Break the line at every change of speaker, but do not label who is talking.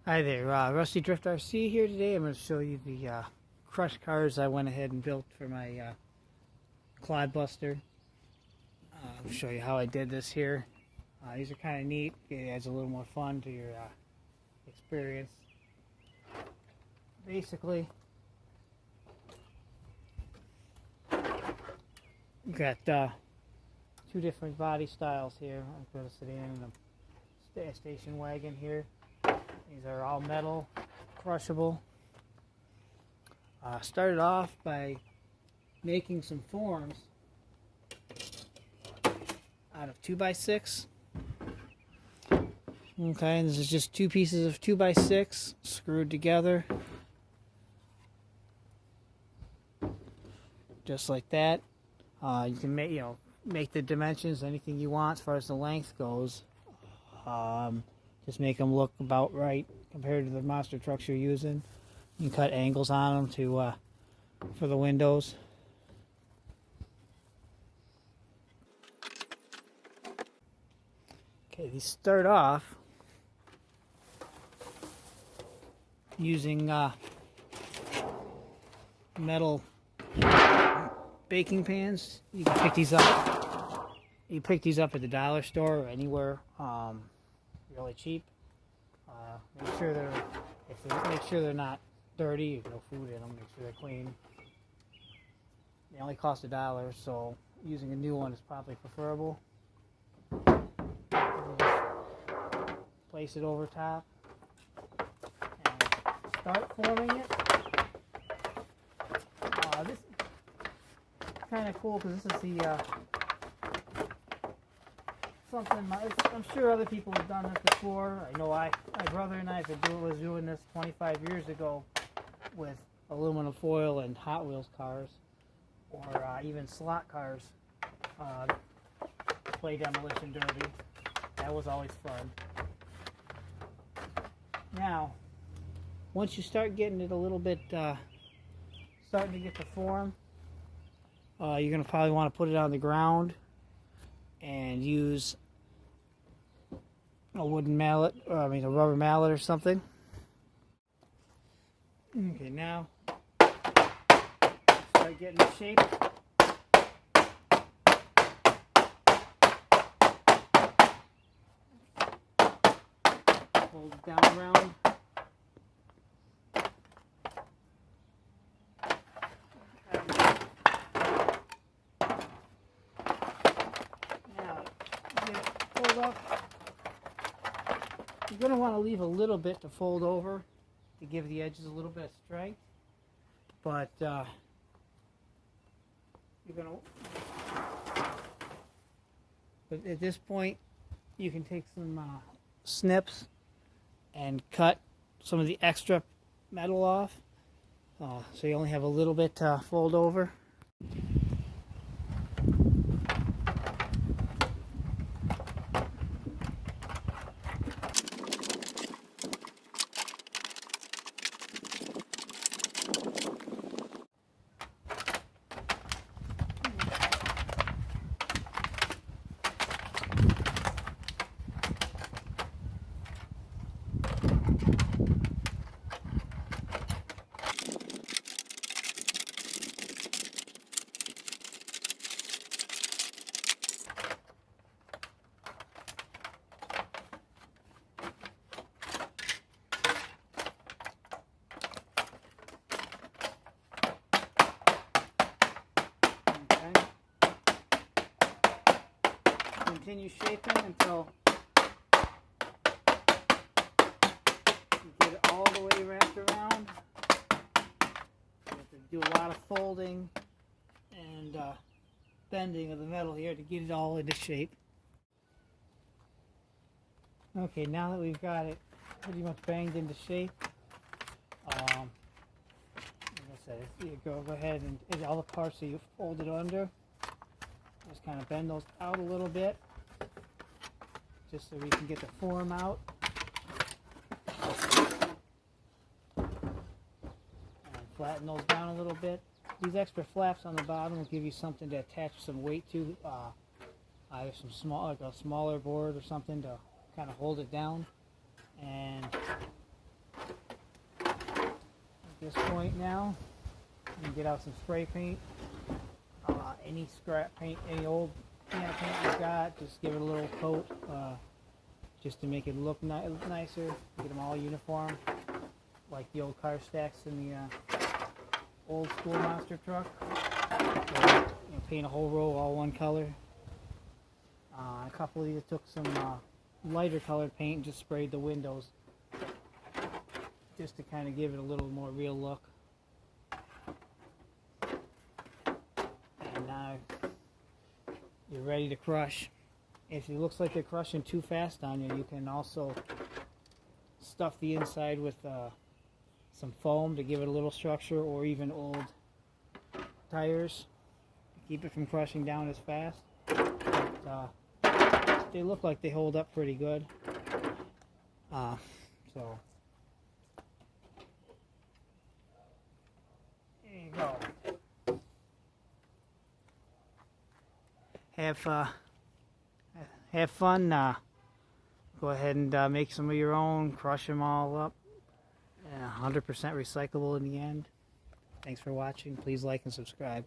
Hi there, Rusty Drift RC here today. I'm going to show you the crushed cars I went ahead and built for my Clodbuster. I'll show you how I did this here. These are kind of neat. It adds a little more fun to your experience. Basically, you got two different body styles here. I'm going to sit in a station wagon here. These are all metal, crushable. Started off by making some forms out of 2x6. Okay, and this is just two pieces of 2x6 screwed together, just like that. You can make the dimensions anything you want as far as the length goes. Just make them look about right compared to the monster trucks you're using. You can cut angles on them for the windows. Okay, these start off using metal baking pans. You can pick these up. You pick these up at the dollar store or anywhere. Really cheap. Make sure they're not dirty. No food in them. Make sure they're clean. They only cost $1, so using a new one is probably preferable. Place it over top and start forming it. This is kind of cool because this is the something I'm sure other people have done this before. I know my brother and I was doing this 25 years ago with aluminum foil and Hot Wheels cars, or even slot cars. Play demolition derby. That was always fun. Now, once you start getting it a little bit, starting to get the form, you're going to probably want to put it on the ground and use a wooden mallet, or a rubber mallet or something. Okay, now start getting the shape. Fold it down around. Now, get it pulled up. You're going to want to leave a little bit to fold over to give the edges a little bit of strength, but you're going to. But at this point, you can take some snips and cut some of the extra metal off, so you only have a little bit to fold over. Continue shaping until you get it all the way wrapped around. You have to do a lot of folding and bending of the metal here to get it all into shape. Okay, now that we've got it pretty much banged into shape, like I said, you go ahead and all the parts that you folded under, just kind of bend those out a little bit, just so we can get the form out. And flatten those down a little bit. These extra flaps on the bottom will give you something to attach some weight to, either like a smaller board or something to kind of hold it down. And this point now, you can get out some spray paint. Any scrap paint, any old can of paint you got, just give it a little coat, just to make it look nicer. Get them all uniform, like the old car stacks in the old school monster truck. So, paint a whole row all one color. A couple of these took some lighter colored paint and just sprayed the windows, just to kind of give it a little more real look. And now you're ready to crush. If it looks like they're crushing too fast on you, you can also stuff the inside with some foam to give it a little structure, or even old tires to keep it from crushing down as fast. But, they look like they hold up pretty good. So there you go. Have fun. Go ahead and make some of your own. Crush them all up. 100% recyclable in the end. Thanks for watching. Please like and subscribe.